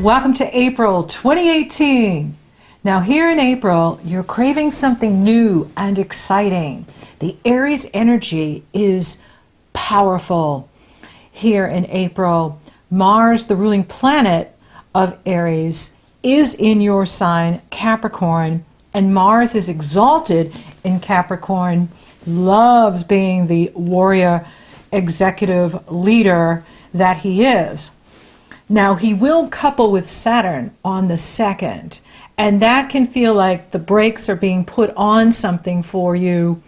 Welcome to April 2018. Now here in April, you're craving something new and exciting. The Aries energy is powerful. Here in April, Mars, the ruling planet of Aries, is in your sign, Capricorn, and Mars is exalted in Capricorn, loves being the warrior, executive leader that he is. Now, he will couple with Saturn on the 2nd, and that can feel like the brakes are being put on something for you,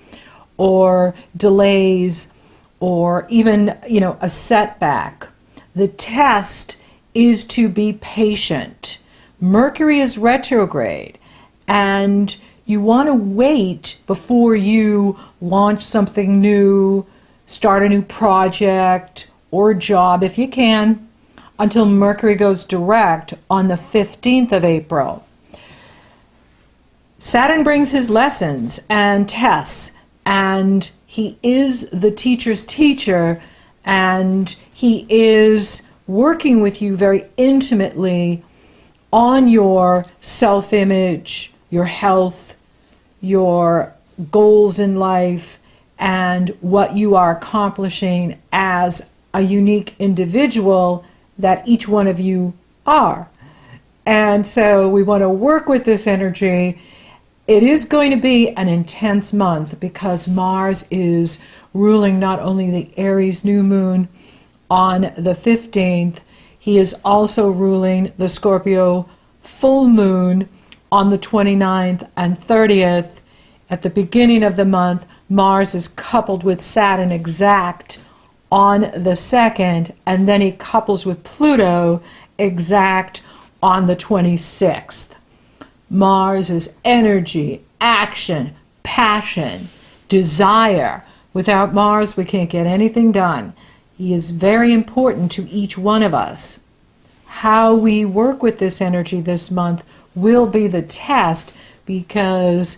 or delays, or even, a setback. The test is to be patient. Mercury is retrograde, and you want to wait before you launch something new, start a new project or job if you can, until Mercury goes direct on the 15th of April. Saturn brings his lessons and tests, and he is the teacher's teacher, and he is working with you very intimately on your self-image, your health, your goals in life, and what you are accomplishing as a unique individual that each one of you are. And so we want to work with this energy. It is going to be an intense month because Mars is ruling not only the Aries New Moon on the 15th, he is also ruling the Scorpio full moon on the 29th and 30th. At the beginning of the month, Mars is coupled with Saturn exact on the 2nd, and then he couples with Pluto exact on the 26th. Mars is energy, action, passion, desire. Without Mars, we can't get anything done. He is very important to each one of us. How we work with this energy this month will be the test, because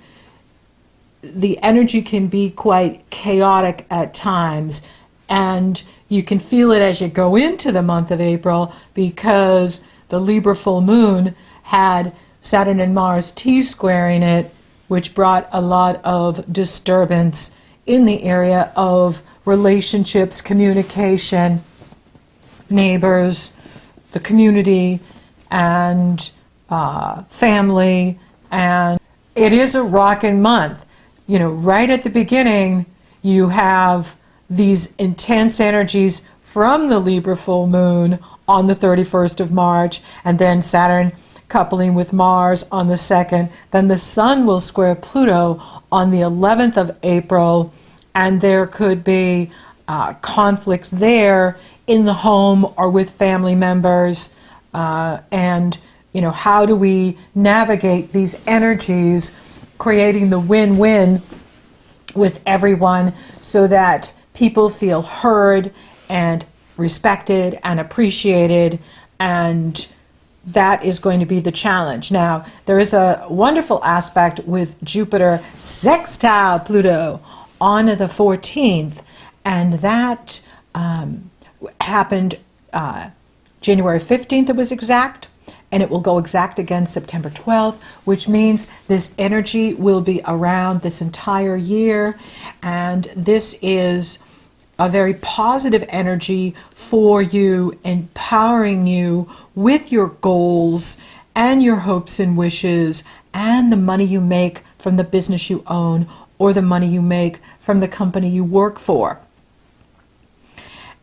the energy can be quite chaotic at times, and you can feel it as you go into the month of April, because the Libra full moon had Saturn and Mars T-squaring it, which brought a lot of disturbance in the area of relationships, communication, neighbors, the community, and family. And it is a rockin' month. Right at the beginning, you have these intense energies from the Libra full moon on the 31st of March, and then Saturn coupling with Mars on the 2nd. Then the Sun will square Pluto on the 11th of April, and there could be conflicts there in the home or with family members. And how do we navigate these energies, creating the win-win with everyone so that people feel heard and respected and appreciated, and that is going to be the challenge. Now, there is a wonderful aspect with Jupiter sextile Pluto on the 14th, and that happened January 15th, it was exact, and it will go exact again September 12th, which means this energy will be around this entire year, and this is a very positive energy for you, empowering you with your goals and your hopes and wishes, and the money you make from the business you own or the money you make from the company you work for.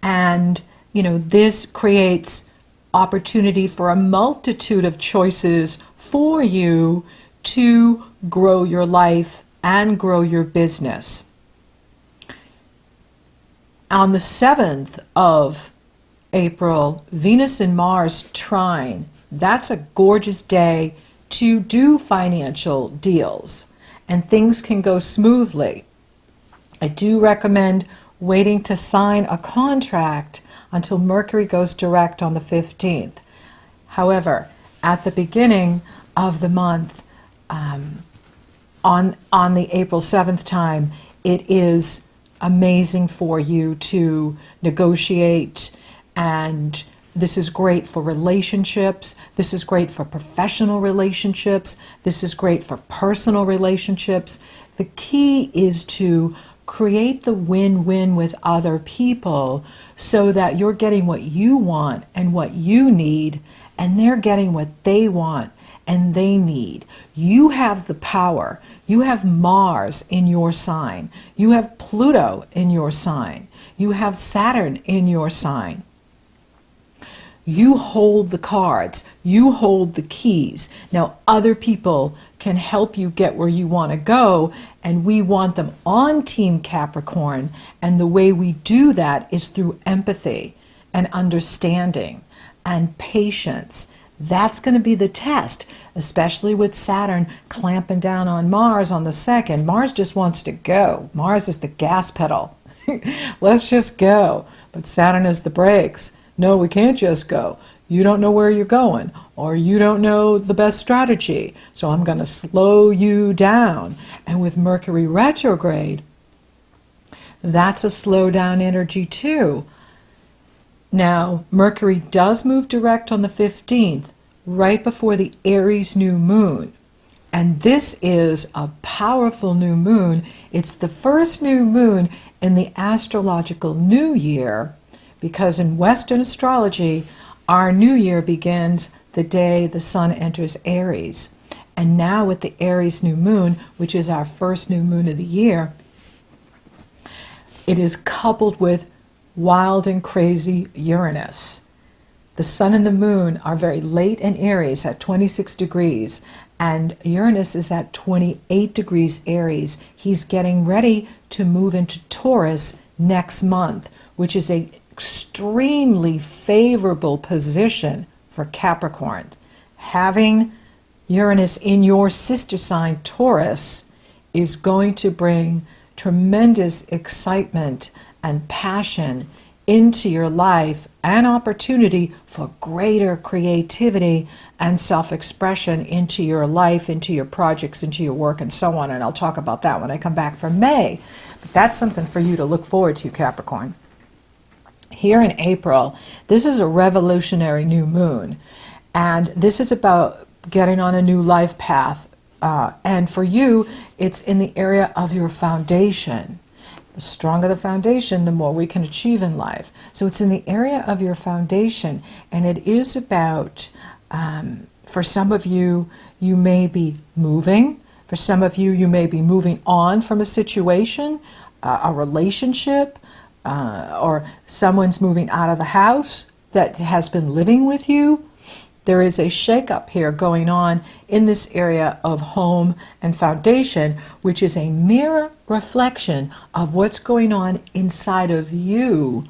And this creates opportunity for a multitude of choices for you to grow your life and grow your business. On the 7th of April, Venus and Mars trine. That's a gorgeous day to do financial deals, and things can go smoothly. I do recommend waiting to sign a contract until Mercury goes direct on the 15th. However, at the beginning of the month, on the April 7th time, it is amazing for you to negotiate and This is great for relationships. This is great for professional relationships. This is great for personal relationships. The key is to create the win-win with other people so that you're getting what you want and what you need, and they're getting what they want and they need. You have the power. You have Mars in your sign. You have Pluto in your sign. You have Saturn in your sign. You hold the cards. You hold the keys. Now, other people can help you get where you want to go, and we want them on Team Capricorn. And the way we do that is through empathy and understanding and patience. That's going to be the test, especially with Saturn clamping down on Mars on the 2nd. Mars just wants to go. Mars is the gas pedal. Let's just go. But Saturn is the brakes. No, we can't just go. You don't know where you're going, or you don't know the best strategy. So I'm going to slow you down. And with Mercury retrograde, that's a slow down energy too. Now, Mercury does move direct on the 15th, right before the Aries New Moon. And this is a powerful new moon. It's the first new moon in the astrological new year, because in Western astrology, our new year begins the day the sun enters Aries. And now with the Aries New Moon, which is our first new moon of the year, it is coupled with wild and crazy Uranus. The sun and the moon are very late in Aries at 26 degrees, and Uranus is at 28 degrees Aries. He's getting ready to move into Taurus next month, which is an extremely favorable position for Capricorn. Having Uranus in your sister sign, Taurus, is going to bring tremendous excitement and passion into your life and opportunity for greater creativity and self-expression into your life, into your projects, into your work, and so on. And I'll talk about that when I come back from May. But that's something for you to look forward to, Capricorn. Here in April, this is a revolutionary new moon. And this is about getting on a new life path. And for you, it's in the area of your foundation. The stronger the foundation, the more we can achieve in life. So it's in the area of your foundation, and it is about, for some of you, you may be moving. For some of you, you may be moving on from a situation, a relationship, or someone's moving out of the house that has been living with you. There is a shakeup here going on in this area of home and foundation, which is a mirror reflection of what's going on inside of you.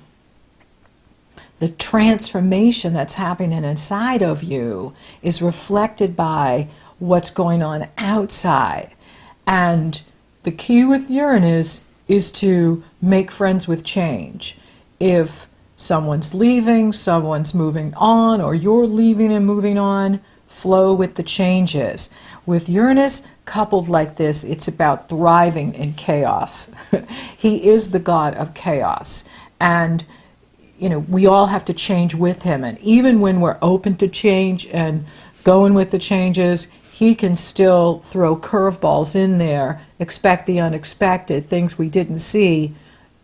The transformation that's happening inside of you is reflected by what's going on outside. And the key with Uranus is to make friends with change. If someone's leaving, someone's moving on, or you're leaving and moving on, flow with the changes. With Uranus coupled like this, it's about thriving in chaos. He is the god of chaos. And, you know, we all have to change with him. And even when we're open to change and going with the changes, he can still throw curveballs in there, expect the unexpected, things we didn't see,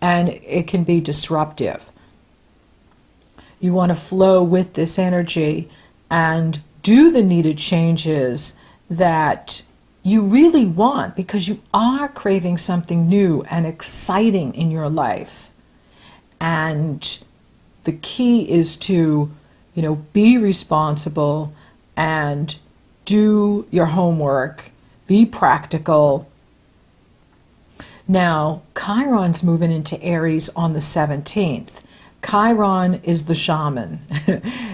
and it can be disruptive. You want to flow with this energy and do the needed changes that you really want, because you are craving something new and exciting in your life. And the key is to, you know, be responsible and do your homework, be practical. Now, Chiron's moving into Aries on the 17th. Chiron is the shaman.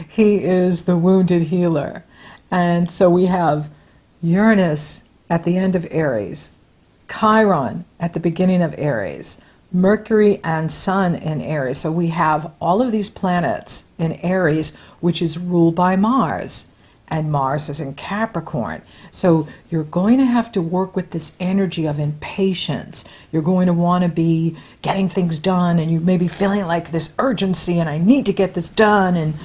He is the wounded healer. And so we have Uranus at the end of Aries, Chiron at the beginning of Aries, Mercury and Sun in Aries. So we have all of these planets in Aries, which is ruled by Mars. And Mars is in Capricorn. So you're going to have to work with this energy of impatience. You're going to want to be getting things done, and you may be feeling like this urgency, and I need to get this done. And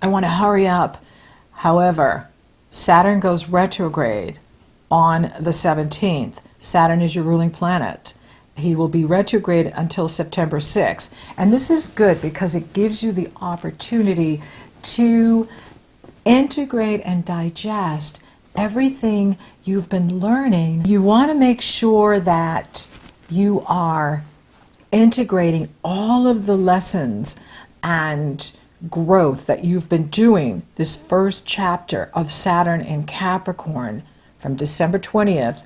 I want to hurry up. However, Saturn goes retrograde on the 17th. Saturn is your ruling planet. He will be retrograde until September 6th. And this is good because it gives you the opportunity to integrate and digest everything you've been learning. You want to make sure that you are integrating all of the lessons and growth that you've been doing this first chapter of Saturn in Capricorn from December 20th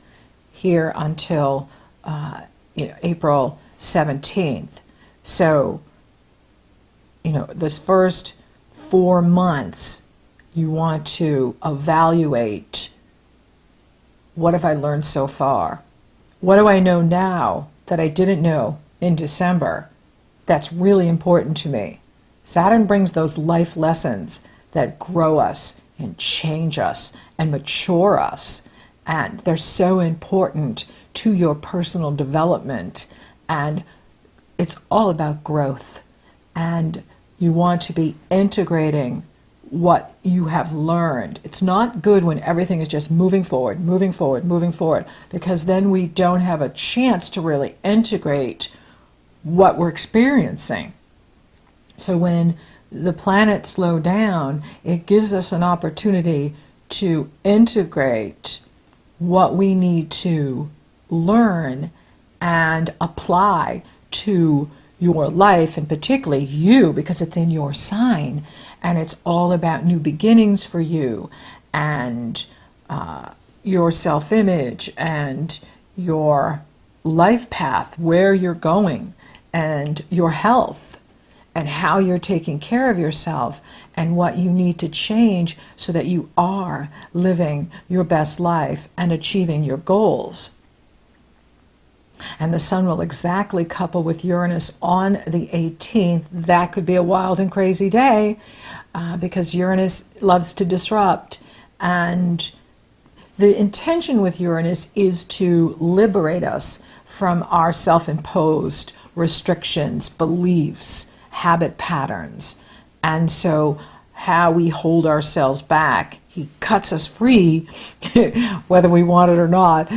here until April 17th. So, this first 4 months, you want to evaluate, what have I learned so far? What do I know now that I didn't know in December? That's really important to me. Saturn brings those life lessons that grow us and change us and mature us. And they're so important to your personal development. And it's all about growth. And you want to be integrating what you have learned. It's not good when everything is just moving forward, moving forward, moving forward, because then we don't have a chance to really integrate what we're experiencing. So when the planets slow down, it gives us an opportunity to integrate what we need to learn and apply to your life, and particularly you, because it's in your sign, and it's all about new beginnings for you, and your self-image, and your life path, where you're going, and your health, and how you're taking care of yourself, and what you need to change so that you are living your best life and achieving your goals. And the sun will exactly couple with Uranus on the 18th. That could be a wild and crazy day because Uranus loves to disrupt. And the intention with Uranus is to liberate us from our self-imposed restrictions, beliefs, habit patterns. And so how we hold ourselves back. He cuts us free, whether we want it or not,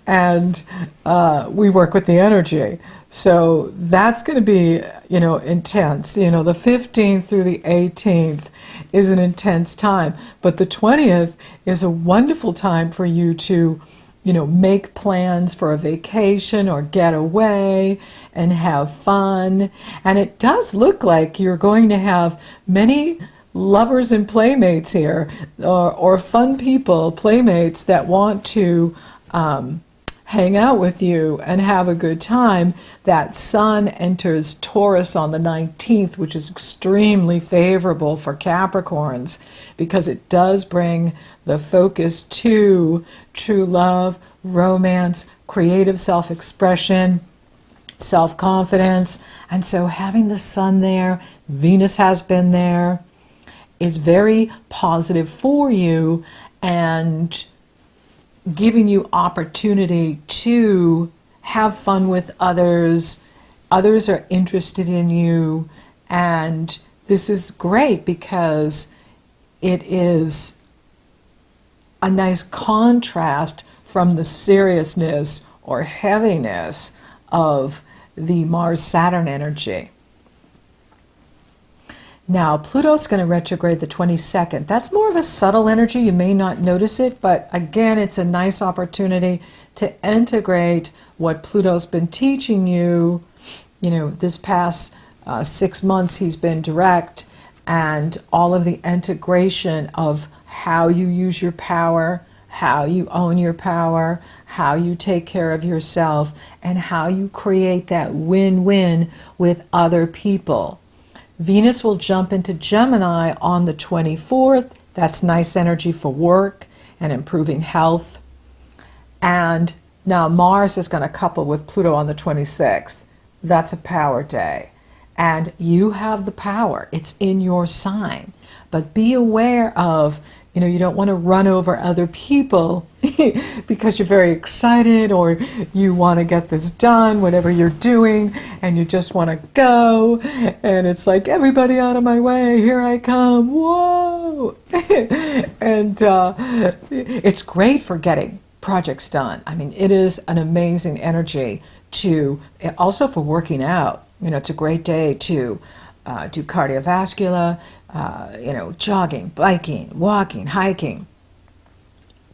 and we work with the energy. So that's going to be, intense. The 15th through the 18th is an intense time, but the 20th is a wonderful time for you to, make plans for a vacation or get away and have fun. And it does look like you're going to have many lovers and playmates here, or fun people, playmates that want to hang out with you and have a good time. That sun enters Taurus on the 19th, which is extremely favorable for Capricorns because it does bring the focus to true love, romance, creative self-expression, self-confidence. And so having the sun there, Venus has been there, is very positive for you and giving you opportunity to have fun with others. Others are interested in you, and this is great because it is a nice contrast from the seriousness or heaviness of the Mars-Saturn energy. Now, Pluto's going to retrograde the 22nd. That's more of a subtle energy. You may not notice it, but again, it's a nice opportunity to integrate what Pluto's been teaching you. This past 6 months, he's been direct, and all of the integration of how you use your power, how you own your power, how you take care of yourself, and how you create that win-win with other people. Venus will jump into Gemini on the 24th. That's nice energy for work and improving health. And now Mars is going to couple with Pluto on the 26th. That's a power day. And you have the power. It's in your sign. But be aware of, You don't want to run over other people because you're very excited, or you want to get this done, whatever you're doing, and you just want to go. And it's like, everybody out of my way, here I come, whoa! And it's great for getting projects done. I mean, it is an amazing energy also for working out. It's a great day to do cardiovascular, jogging, biking, walking, hiking.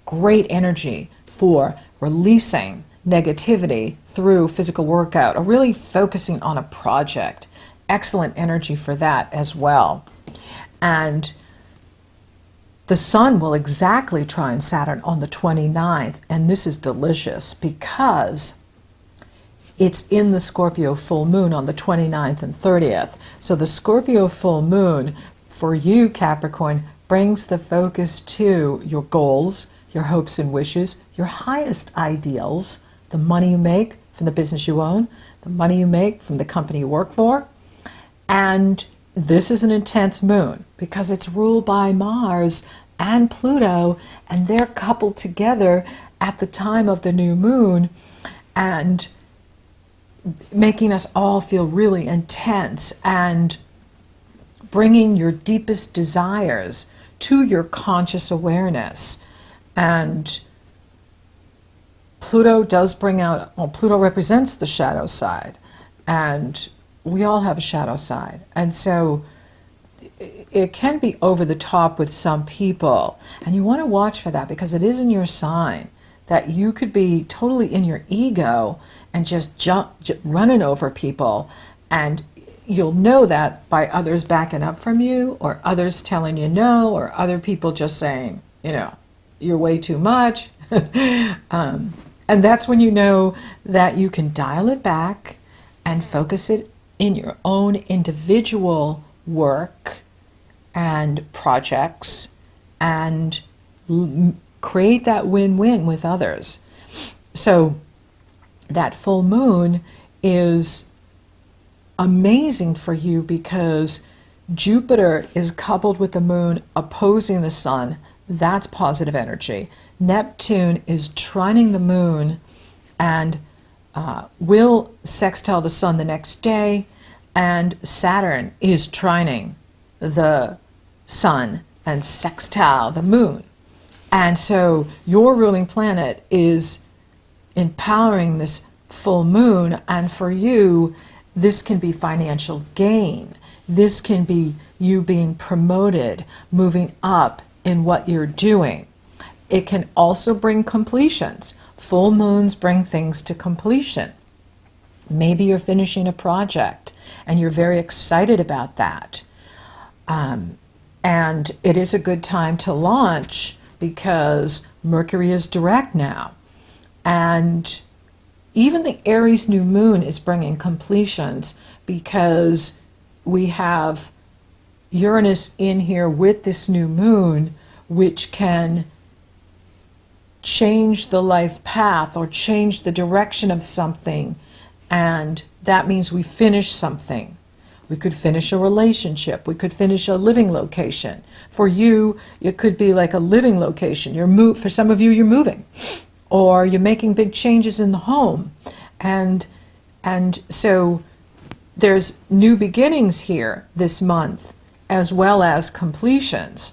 Great energy for releasing negativity through physical workout, or really focusing on a project. Excellent energy for that as well. And the Sun will exactly trine Saturn on the 29th, and this is delicious because it's in the Scorpio full moon on the 29th and 30th. So the Scorpio full moon for you, Capricorn, brings the focus to your goals, your hopes and wishes, your highest ideals, the money you make from the business you own, the money you make from the company you work for. And this is an intense moon because it's ruled by Mars and Pluto, and they're coupled together at the time of the new moon, and making us all feel really intense and bringing your deepest desires to your conscious awareness. And Pluto does bring out, Pluto represents the shadow side, and we all have a shadow side. And so it can be over the top with some people, and you want to watch for that because it is in your sign that you could be totally in your ego and just running over people, and you'll know that by others backing up from you, or others telling you no, or other people just saying, you're way too much. And that's when you know that you can dial it back and focus it in your own individual work and projects, and create that win-win with others. So that full moon is amazing for you because Jupiter is coupled with the moon opposing the sun. That's positive energy. Neptune is trining the moon and will sextile the sun the next day, and Saturn is trining the sun and sextile the moon. And so your ruling planet is empowering this full moon, and for you, this can be financial gain. This can be you being promoted, moving up in what you're doing. It can also bring completions. Full moons bring things to completion. Maybe you're finishing a project and you're very excited about that. And it is a good time to launch because Mercury is direct now. And even the Aries New Moon is bringing completions because we have Uranus in here with this new moon, which can change the life path or change the direction of something. And that means we finish something. We could finish a relationship. We could finish a living location. For you, it could be like a living location. For some of you, you're moving, or you're making big changes in the home. And so there's new beginnings here this month, as well as completions.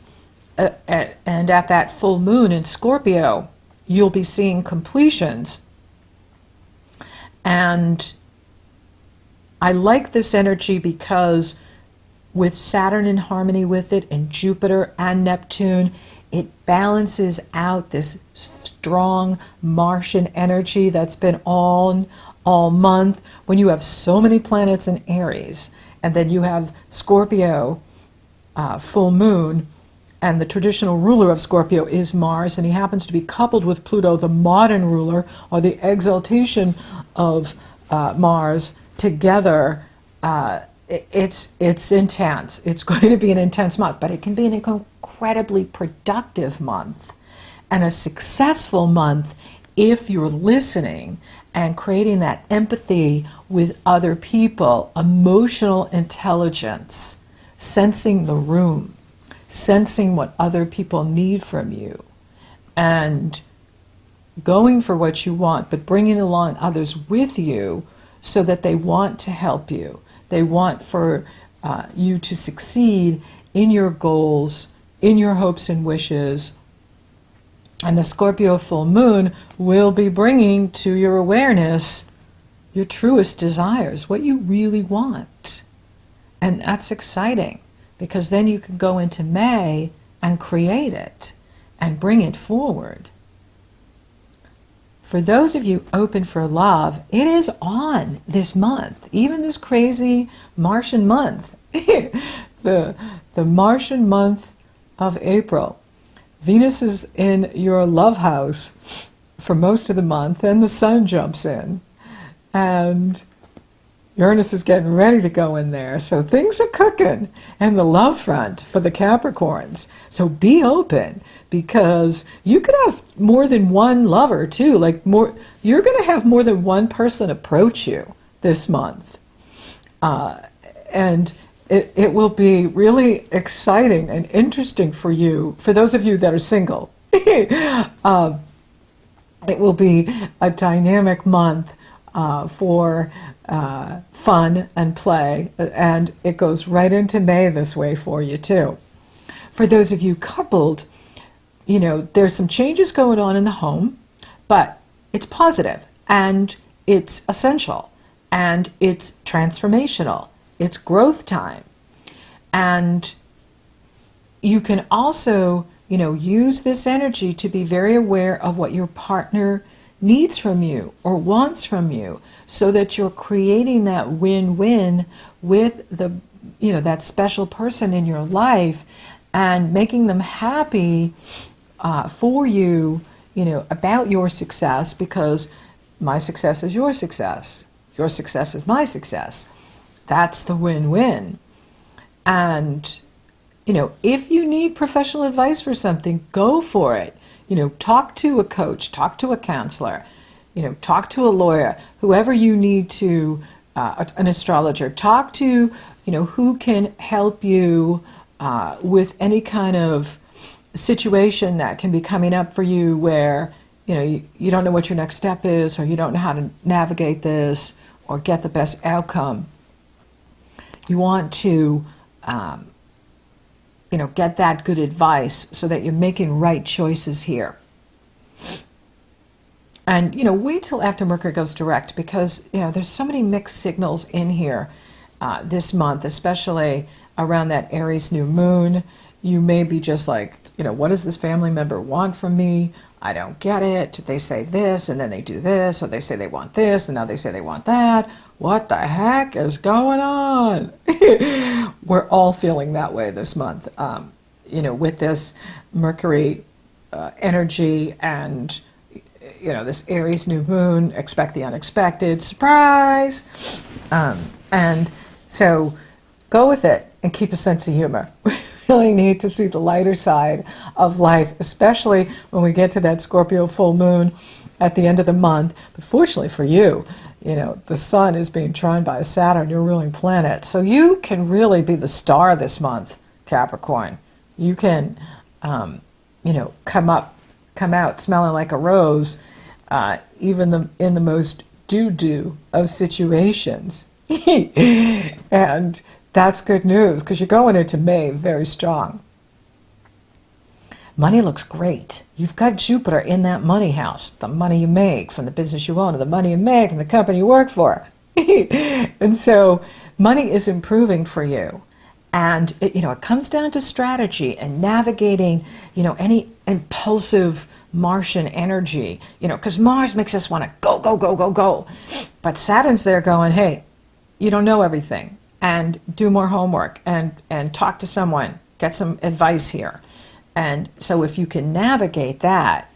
And at that full moon in Scorpio, you'll be seeing completions. And I like this energy because with Saturn in harmony with it, and Jupiter and Neptune, it balances out this strong Martian energy that's been on all month. When you have so many planets in Aries, and then you have Scorpio full moon, and the traditional ruler of Scorpio is Mars, and he happens to be coupled with Pluto, the modern ruler, or the exaltation of Mars, together. It's intense. It's going to be an intense month, but it can be an incredibly productive month and a successful month if you're listening and creating that empathy with other people, emotional intelligence, sensing the room. sensing what other people need from you, and going for what you want, but bringing along others with you so that they want to help you. They want for you to succeed in your goals, in your hopes and wishes. And the Scorpio full moon will be bringing to your awareness your truest desires, what you really want. And that's exciting, because then you can go into May and create it and bring it forward. For those of you open for love, it is on this month, even this crazy Martian month, the Martian month of April. Venus is in your love house for most of the month, and the sun jumps in. And Uranus is getting ready to go in there. So things are cooking in the love front for the Capricorns. So be open, because you could have more than one lover too. You're going to have more than one person approach you this month. And it will be really exciting and interesting for you, for those of you that are single. It will be a dynamic month for fun and play, and it goes right into May this way for you too. For those of you coupled, there's some changes going on in the home, but it's positive, and it's essential, and it's transformational. It's growth time. And you can also, use this energy to be very aware of what your partner needs from you or wants from you, so that you're creating that win-win with that special person in your life, and making them happy for you, about your success, because my success is your success. Your success is my success. That's the win-win. And, if you need professional advice for something, go for it. Talk to a coach, talk to a counselor, talk to a lawyer, whoever you need to, an astrologer. Talk to, who can help you with any kind of situation that can be coming up for you where, you don't know what your next step is, or you don't know how to navigate this or get the best outcome. You want to, get that good advice so that you're making right choices here. And, wait till after Mercury goes direct, because, there's so many mixed signals in here this month, especially around that Aries New Moon. You may be just like, what does this family member want from me? I don't get it. They say this, and then they do this, or they say they want this, and now they say they want that. What the heck is going on? We're all feeling that way this month, with this Mercury energy and, this Aries New Moon. Expect the unexpected. Surprise! And so go with it and keep a sense of humor. We really need to see the lighter side of life, especially when we get to that Scorpio full moon at the end of the month. But fortunately for you, the sun is being trine by Saturn, your ruling planet. So you can really be the star this month, Capricorn. You can, come out smelling like a rose, even in the most doo-doo of situations. And that's good news, because you're going into May very strong. Money looks great. You've got Jupiter in that money house, the money you make from the business you own, or the money you make from the company you work for. And so money is improving for you. And it comes down to strategy and navigating, any impulsive Martian energy, because Mars makes us want to go, go, go, go, go. But Saturn's there going, hey, you don't know everything, and do more homework, and talk to someone, get some advice here. And so if you can navigate that,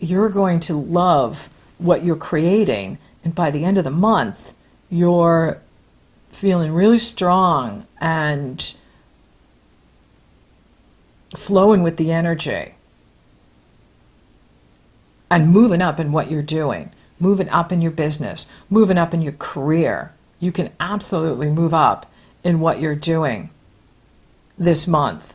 you're going to love what you're creating. And by the end of the month, you're feeling really strong and flowing with the energy and moving up in what you're doing, moving up in your business, moving up in your career. You can absolutely move up in what you're doing this month.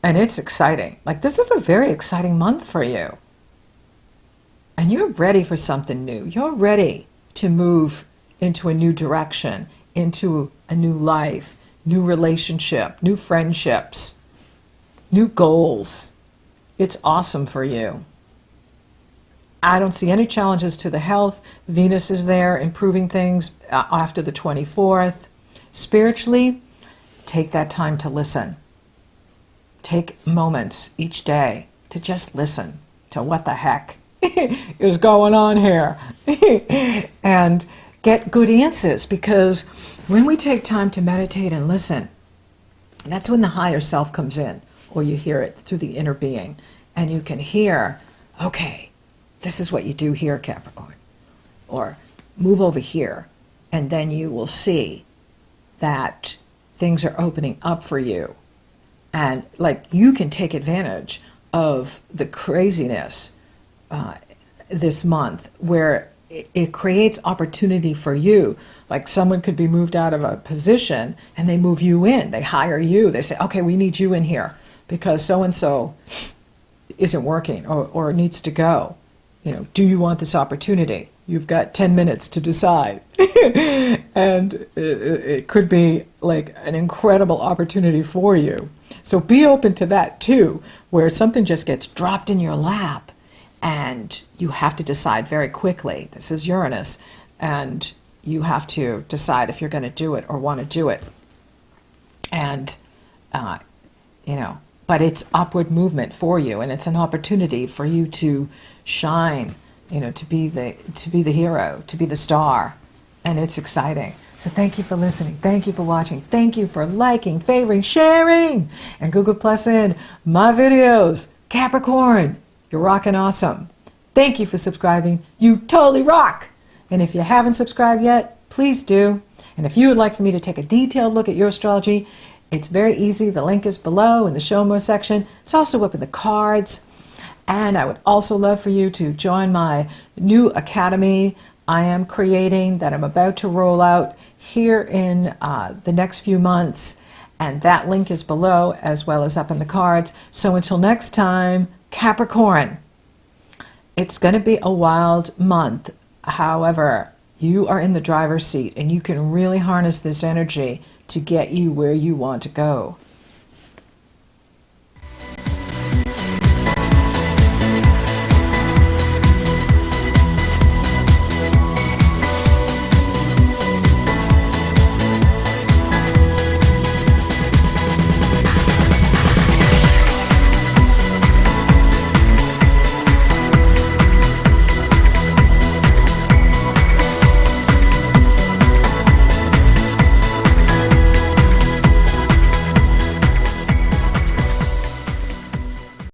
And it's exciting. Like, this is a very exciting month for you. And you're ready for something new. You're ready to move into a new direction, into a new life, new relationship, new friendships, new goals. It's awesome for you. I don't see any challenges to the health. Venus is there improving things after the 24th. Spiritually, take that time to listen. Take moments each day to just listen to what the heck is going on here and get good answers, because when we take time to meditate and listen, that's when the higher self comes in, or you hear it through the inner being, and you can hear, okay, this is what you do here, Capricorn, or move over here, and then you will see that things are opening up for you. And like, you can take advantage of the craziness this month, where it creates opportunity for you. Like, someone could be moved out of a position and they move you in. They hire you. They say, okay, we need you in here because so-and-so isn't working or needs to go. You know, do you want this opportunity? You've got 10 minutes to decide. And it could be like an incredible opportunity for you. So be open to that too, where something just gets dropped in your lap and you have to decide very quickly. This is Uranus, and you have to decide if you're going to do it or want to do it. And, but it's upward movement for you, and it's an opportunity for you to shine, to be the hero, to be the star, and it's exciting. So thank you for listening. Thank you for watching. Thank you for liking, favoring, sharing, and Google Plus in my videos. Capricorn, you're rocking awesome. Thank you for subscribing. You totally rock. And if you haven't subscribed yet, please do. And if you would like for me to take a detailed look at your astrology, it's very easy. The link is below in the Show More section. It's also up in the cards. And I would also love for you to join my new academy I am creating, that I'm about to roll out here in the next few months. And that link is below as well as up in the cards. So until next time, Capricorn, it's going to be a wild month. However, you are in the driver's seat and you can really harness this energy to get you where you want to go.